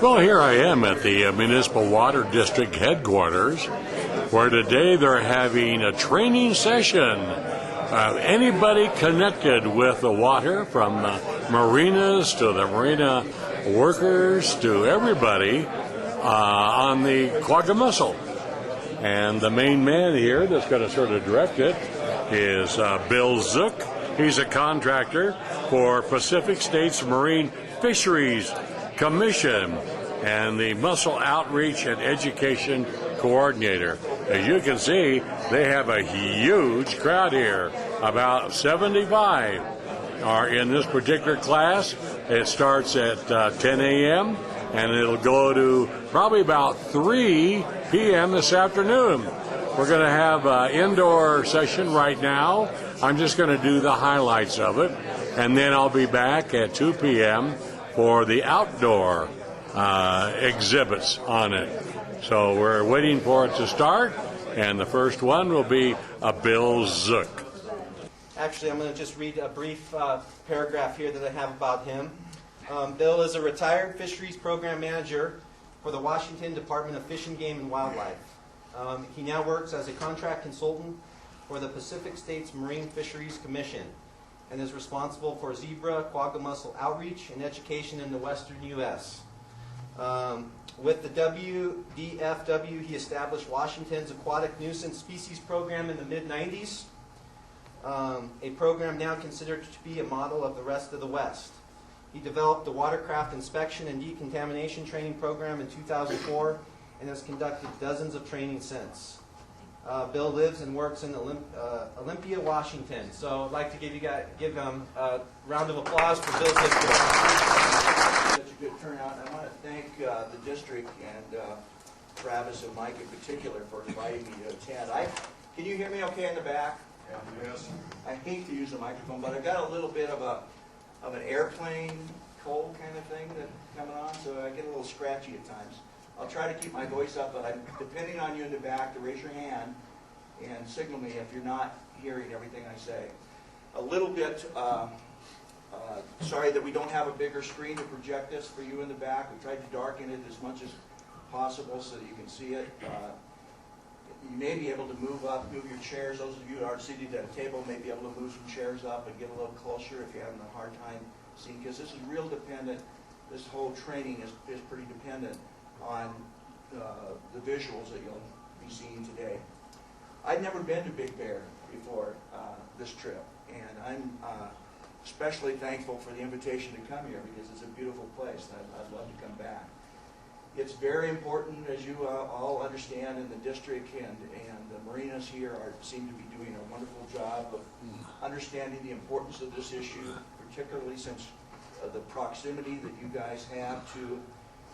Well, here I am at the Municipal Water District headquarters, where today they're having a training session. Anybody connected with the water, from marinas to the marina workers to everybody on the Quagga Mussel. And the main man here that's going to sort of direct it is Bill Zook. He's a contractor for Pacific States Marine Fisheries Commission and the Mussel Outreach and Education Coordinator. As you can see, they have a huge crowd here. About 75 are in this particular class. It starts at 10 a.m. and it'll go to probably about 3 p.m. this afternoon. We're going to have an indoor session right now. I'm just going to do the highlights of it, and then I'll be back at 2 p.m. for the outdoor exhibits on it. So we're waiting for it to start, and the first one will be Bill Zook. Actually, I'm going to just read a brief paragraph here that I have about him. Bill is a retired fisheries program manager for the Washington Department of Fish and Game and Wildlife. He now works as a contract consultant for the Pacific States Marine Fisheries Commission and is responsible for zebra, quagga mussel outreach and education in the western U.S. With the WDFW, he established Washington's Aquatic Nuisance Species Program in the mid-90s, a program now considered to be a model of the rest of the West. He developed the Watercraft Inspection and Decontamination Training Program in 2004 and has conducted dozens of training since. Bill lives and works in Olympia, Washington. So I'd like to give him a round of applause for Bill's history. Such a good turnout. I want to thank the district and Travis and Mike in particular for inviting me to attend. Can you hear me okay in the back? Yes. I hate to use the microphone, but I've got a little bit of an airplane cold kind of thing that's coming on, so I get a little scratchy at times. I'll try to keep my voice up, but I'm depending on you in the back to raise your hand and signal me if you're not hearing everything I say. A little bit sorry that we don't have a bigger screen to project this for you in the back. We tried to darken it as much as possible so that you can see it. You may be able to move your chairs. Those of you who are seated at a table may be able to move some chairs up and get a little closer if you're having a hard time seeing, because this is real dependent. This whole training is pretty dependent on the visuals that you'll be seeing today. I'd never been to Big Bear before this trip, and I'm especially thankful for the invitation to come here because it's a beautiful place, and I'd love to come back. It's very important, as you all understand, in the district and the marinas here seem to be doing a wonderful job of understanding the importance of this issue, particularly since the proximity that you guys have to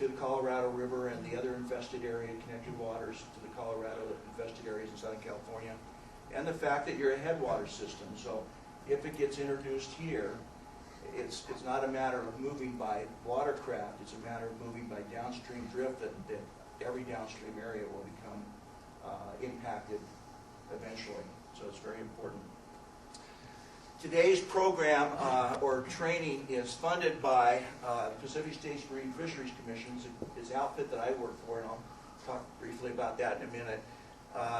the Colorado River and the other infested area, connected waters to the Colorado infested areas in Southern California, and the fact that you're a headwater system. So if it gets introduced here, it's not a matter of moving by watercraft, it's a matter of moving by downstream drift that every downstream area will become impacted eventually. So it's very important. Today's program or training is funded by Pacific States Marine Fisheries Commission. It's the outfit that I work for, and I'll talk briefly about that in a minute.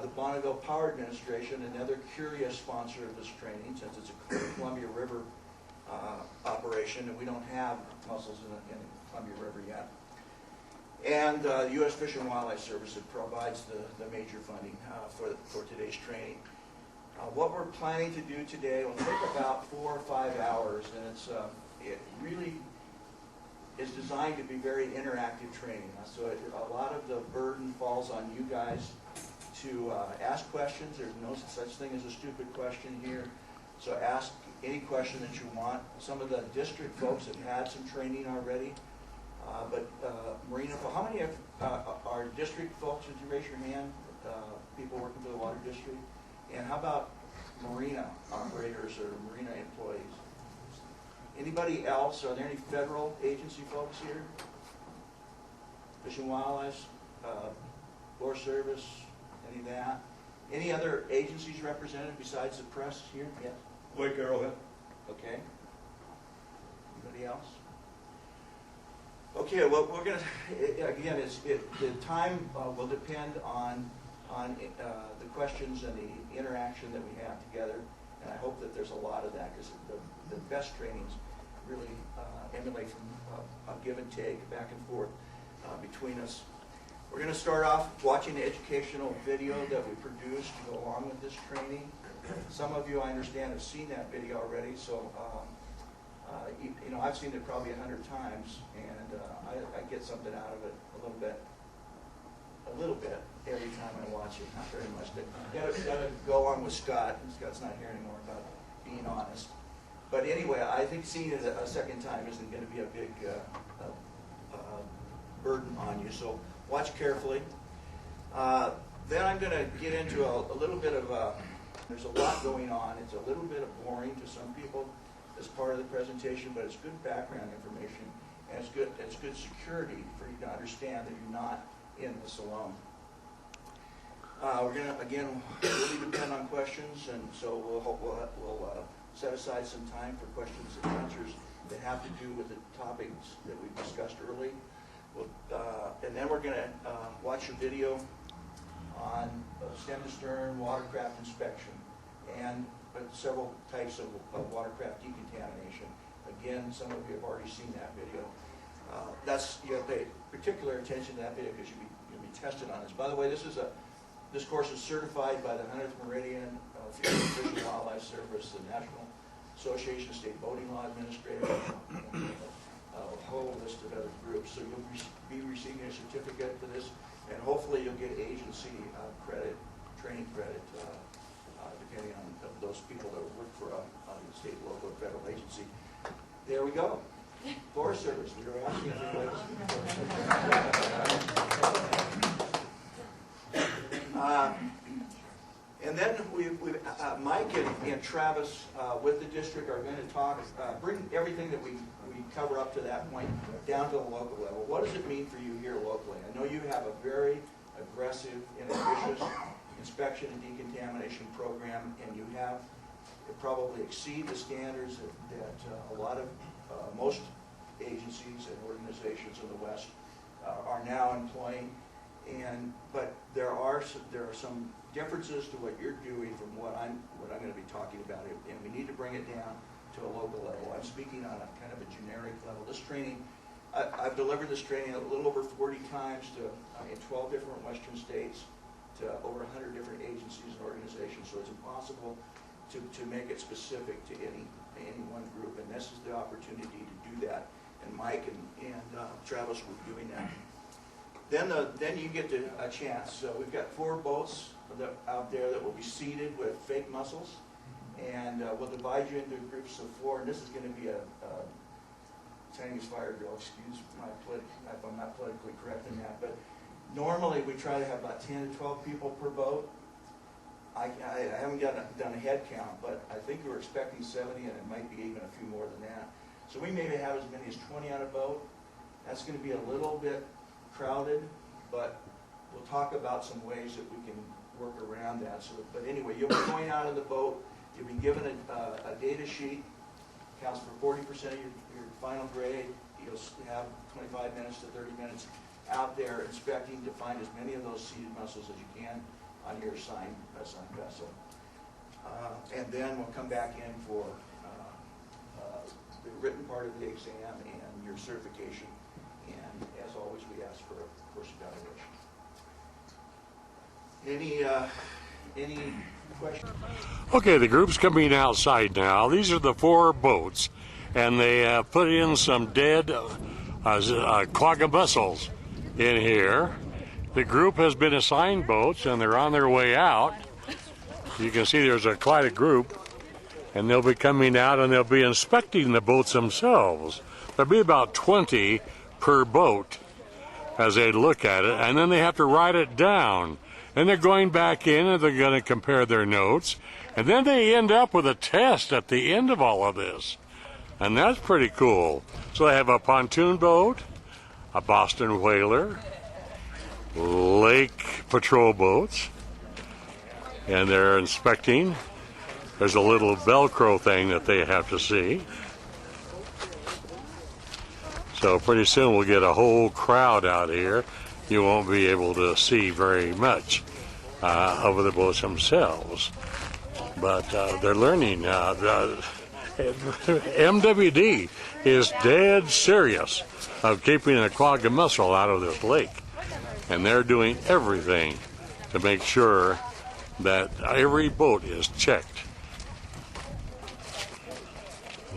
The Bonneville Power Administration, another curious sponsor of this training, since it's a Columbia River operation, and we don't have mussels in the Columbia River yet. And the U.S. Fish and Wildlife Service provides the major funding for today's training. What we're planning to do today will take about 4 or 5 hours, and it really is designed to be very interactive training. So a lot of the burden falls on you guys to ask questions. There's no such thing as a stupid question here. So ask any question that you want. Some of the district folks have had some training already. But marina, how many are district folks? Would you raise your hand? People working for the water district? And how about marina operators or marina employees? Anybody else? Are there any federal agency folks here? Fish and Wildlife, Forest Service, any of that? Any other agencies represented besides the press here? Yes. Lake Arrowhead. Okay. Anybody else? Okay, well, we're going to, again, the time will depend on the questions and the interaction that we have together, and I hope that there's a lot of that, because the best trainings really emulate from a give and take, back and forth between us. We're going to start off watching the educational video that we produced to go along with this training. Some of you, I understand, have seen that video already, so you know, I've seen it probably 100 times, and I get something out of it a little bit every time I watch it. Not very much. Gotta go along with Scott, and Scott's not here anymore, about being honest. But anyway, I think seeing it a second time isn't going to be a big burden on you. So watch carefully. Then I'm going to get into a little bit of there's a lot going on. It's a little bit boring to some people as part of the presentation, but it's good background information, and it's good security for you to understand that you're not in this alone. We're going to, again, really depend on questions, and so we'll set aside some time for questions and answers that have to do with the topics that we discussed early. And then we're going to watch a video on stem to stern watercraft inspection and several types of watercraft decontamination. Again, some of you have already seen that video. You have to pay particular attention to that video because you'll be tested on this. By the way, this course is certified by the 100th Meridian, Fish and Wildlife Service, the National Association of State Boating Law Administrators, and a whole list of other groups. So you'll be receiving a certificate for this, and hopefully you'll get agency credit, training credit, depending on those people that work for a state, local, or federal agency. There we go. Forest Service. We were asking if anybody was in the Forest Service. And then Mike and Travis with the district are going to talk, bring everything that we cover up to that point down to the local level. What does it mean for you here locally? I know you have a very aggressive and ambitious inspection and decontamination program, and you have probably exceed the standards that a lot of most agencies and organizations in the West are now employing. But there are some differences to what you're doing from what I'm going to be talking about, and we need to bring it down to a local level. I'm speaking on a kind of a generic level. This training, I've delivered this training a little over 40 times in 12 different Western states to over 100 different agencies and organizations. So it's impossible to make it specific to any one group, and this is the opportunity to do that. And Mike and Travis will be doing that. Then you get a chance. So we've got 4 boats out there that will be seeded with fake mussels, and we'll divide you into groups of 4. And this is going to be a Chinese fire drill. Excuse my if I'm not politically correct in that, but normally we try to have about 10 to 12 people per boat. I haven't done a head count, but I think we're expecting 70, and it might be even a few more than that. So we maybe have as many as 20 on a boat. That's going to be a little bit crowded, but we'll talk about some ways that we can work around that. But anyway, you'll be going out in the boat. You'll be given a data sheet, counts for 40% of your final grade. You'll have 25 minutes to 30 minutes out there inspecting to find as many of those seeded mussels as you can on your assigned vessel. And then we'll come back in for the written part of the exam and your certification. And as always, we ask for a course evaluation. Any questions? Okay, the group's coming outside now. These are the 4 boats, and they have put in some dead quagga mussels in here. The group has been assigned boats, and they're on their way out. You can see there's quite a group, and they'll be coming out and they'll be inspecting the boats themselves. There'll be about 20 per boat as they look at it, and then they have to write it down. And they're going back in and they're going to compare their notes, and then they end up with a test at the end of all of this. And that's pretty cool. So they have a pontoon boat, a Boston whaler, lake patrol boats, and they're inspecting. There's a little Velcro thing that they have to see. So pretty soon we'll get a whole crowd out here. You won't be able to see very much of the boats themselves. But they're learning. MWD is dead serious of keeping a quagga mussel out of this lake. And they're doing everything to make sure that every boat is checked.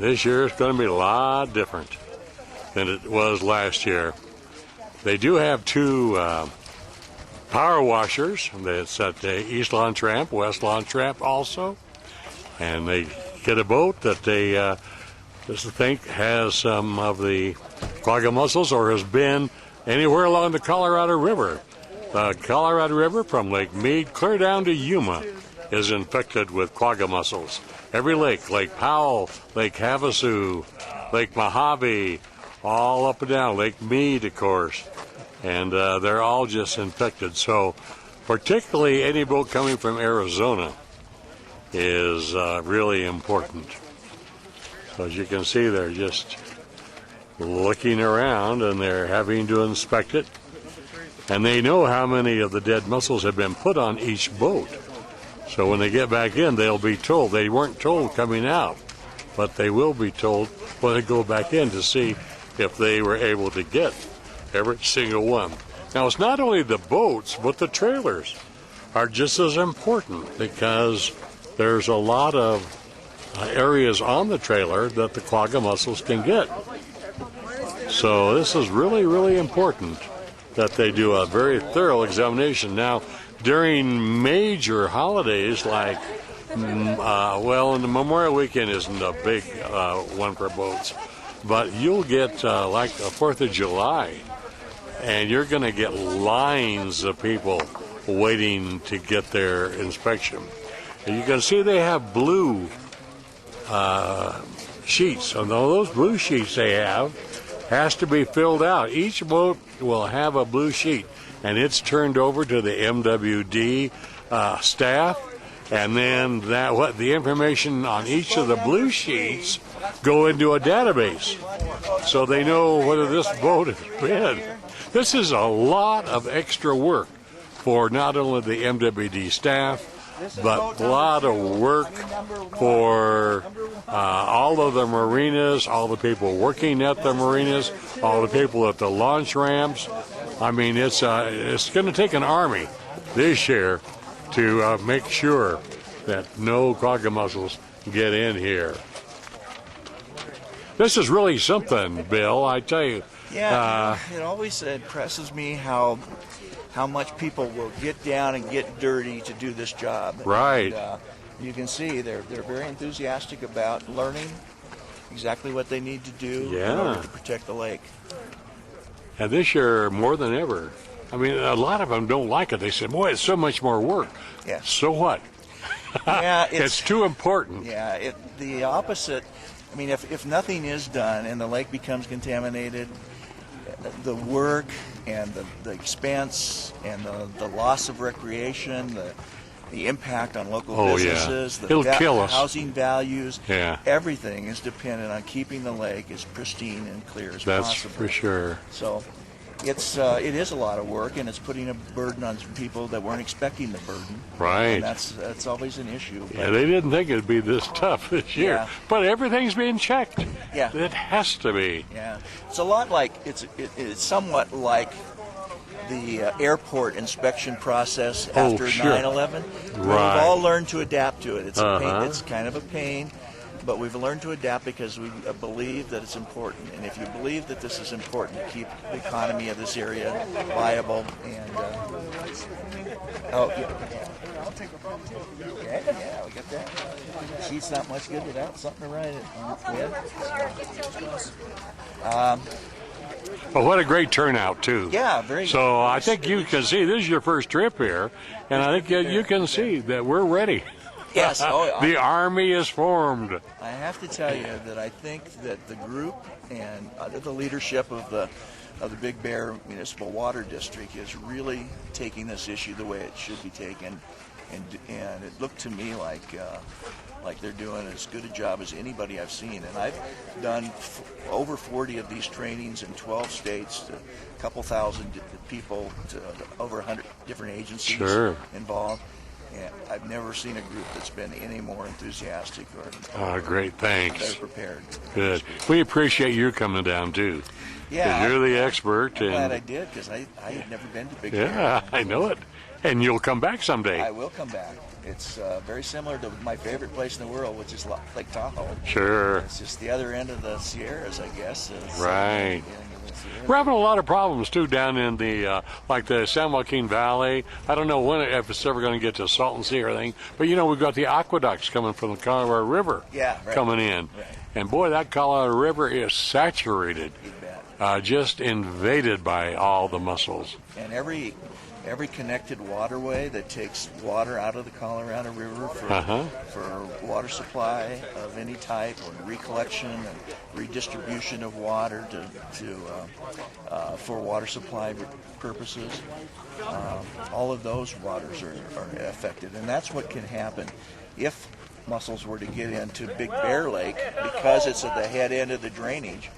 This year is going to be a lot different than it was last year. They do have two power washers. That's at the East Lawn Tramp, West Lawn Tramp also. And they get a boat that they just think has some of the quagga mussels or has been anywhere along the Colorado River. The Colorado River from Lake Mead clear down to Yuma is infected with quagga mussels. Every lake, Lake Powell, Lake Havasu, Lake Mojave, all up and down, Lake Mead, of course. And they're all just infected. So particularly any boat coming from Arizona is really important. So as you can see, they're just looking around and they're having to inspect it. And they know how many of the dead mussels have been put on each boat. So when they get back in, they'll be told. They weren't told coming out, but they will be told when they go back in to see if they were able to get every single one. Now, it's not only the boats, but the trailers are just as important because there's a lot of areas on the trailer that the quagga mussels can get. So this is really, really important that they do a very thorough examination. Now, during major holidays like, well, the Memorial Weekend isn't a big one for boats, but you'll get like the 4th of July, and you're going to get lines of people waiting to get their inspection. And you can see they have blue sheets, and those blue sheets they have has to be filled out. Each boat will have a blue sheet, and it's turned over to the MWD staff, and then the information on each of the blue sheets go into a database, so they know whether this boat has been. This is a lot of extra work for not only the MWD staff, but a lot of work for all of the marinas, all the people working at the marinas, all the people at the launch ramps. I mean, it's going to take an army this year to make sure that no quagga mussels get in here. This is really something, Bill, I tell you. Yeah, it always impresses me how much people will get down and get dirty to do this job. Right. And, you can see they're very enthusiastic about learning exactly what they need to do in order to protect the lake. And this year, more than ever, I mean, a lot of them don't like it. They said, boy, it's so much more work. Yeah. So what? Yeah, it's too important. Yeah, the opposite. I mean, if nothing is done and the lake becomes contaminated, the work and the expense and the loss of recreation, the impact on local businesses, It'll kill us. Housing values, Yeah. everything is dependent on keeping the lake as pristine and clear as That's possible. for sure. So it is a lot of work, and it's putting a burden on some people that weren't expecting the burden. Right. And that's always an issue. Yeah, they didn't think it'd be this tough this year. Yeah. But everything's being checked. Yeah. It has to be. Yeah, it's a lot like it's somewhat like the airport inspection process after sure. 9/11. Right. We've all learned to adapt to it. It's a pain. Uh-huh. It's kind of a pain, but we've learned to adapt because we believe that it's important. And if you believe that this is important to keep the economy of this area viable, and I'll take a bump too. Okay, yeah, we got that. She's not much good without something to write it with. But what a great turnout, too. Yeah, very So good. I think you can see, this is your first trip here, and I think you can see that we're ready. Yes. The Army is formed. I have to tell you that I think that the group and under the leadership of the Big Bear Municipal Water District is really taking this issue the way it should be taken. and it looked to me like they're doing as good a job as anybody I've seen. And I've done over 40 of these trainings in 12 states, to a couple thousand people, to over 100 different agencies involved. And I've never seen a group that's been any more enthusiastic or Great, thanks. better prepared. Good. We appreciate you coming down too. 'Cause you're the expert. I'm glad and I did, because I had never been to Big yeah, Bear. I know it. And you'll come back someday. I will come back. It's very similar to my favorite place in the world, which is Lake Tahoe. Sure. It's just the other end of the Sierras, I guess. It's, Right. We're having a lot of problems too down in the like the San Joaquin Valley. I don't know if it's ever going to get to Salton Sea or anything, but we've got the aqueducts coming from the Colorado River coming in, and boy, that Colorado River is saturated, just invaded by all the mussels. And every connected waterway that takes water out of the Colorado River for water supply of any type, or recollection and redistribution of water for water supply purposes, all of those waters are affected. And that's what can happen if mussels were to get into Big Bear Lake, because it's at the head end of the drainage.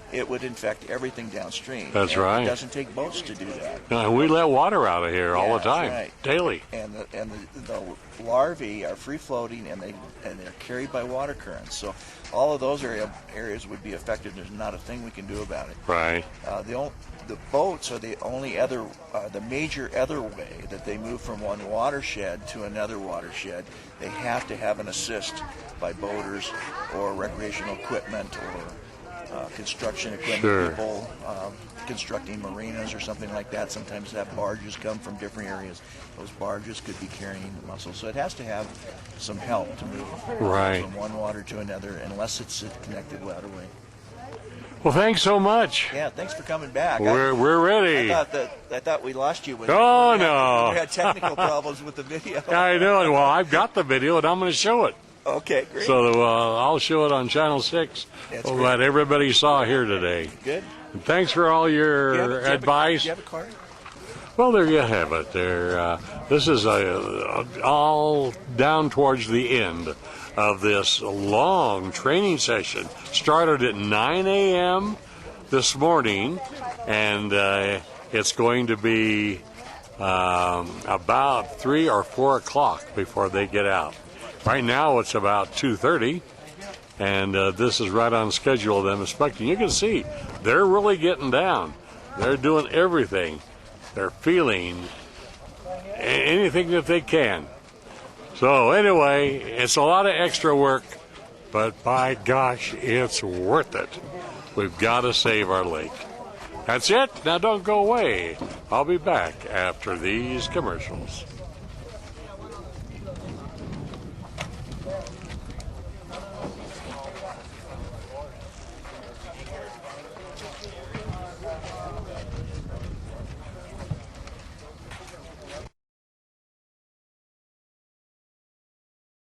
It would infect everything downstream. That's right. It doesn't take boats to do that. No, we let water out of here all the That's time, right. daily. And the larvae are free floating, and they're carried by water currents. So all of those areas would be affected. There's not a thing we can do about it. Right. The boats are the major other way that they move from one watershed to another watershed. They have to have an assist by boaters or recreational equipment or construction equipment people constructing marinas or something like that. Sometimes that barges come from different areas. Those barges could be carrying the mussels. So it has to have some help to move from one water to another, unless it's a connected waterway. Well, thanks so much. Yeah, thanks for coming back. We're ready. I thought we lost you. No. We had technical problems with the video. I know. Well, I've got the video, and I'm going to show it. Okay, great. So I'll show it on Channel 6, what everybody saw here today. Good. And thanks for all your advice. Do you have a card? Well, there you have it. This is all down towards the end of this long training session. Started at 9 a.m. this morning, and it's going to be about 3 or 4 o'clock before they get out. Right now it's about 2:30, and this is right on schedule. Them inspecting. You can see they're really getting down. They're doing everything. They're feeling anything that they can. So anyway, it's a lot of extra work, but by gosh, it's worth it. We've got to save our lake. That's it. Now don't go away. I'll be back after these commercials.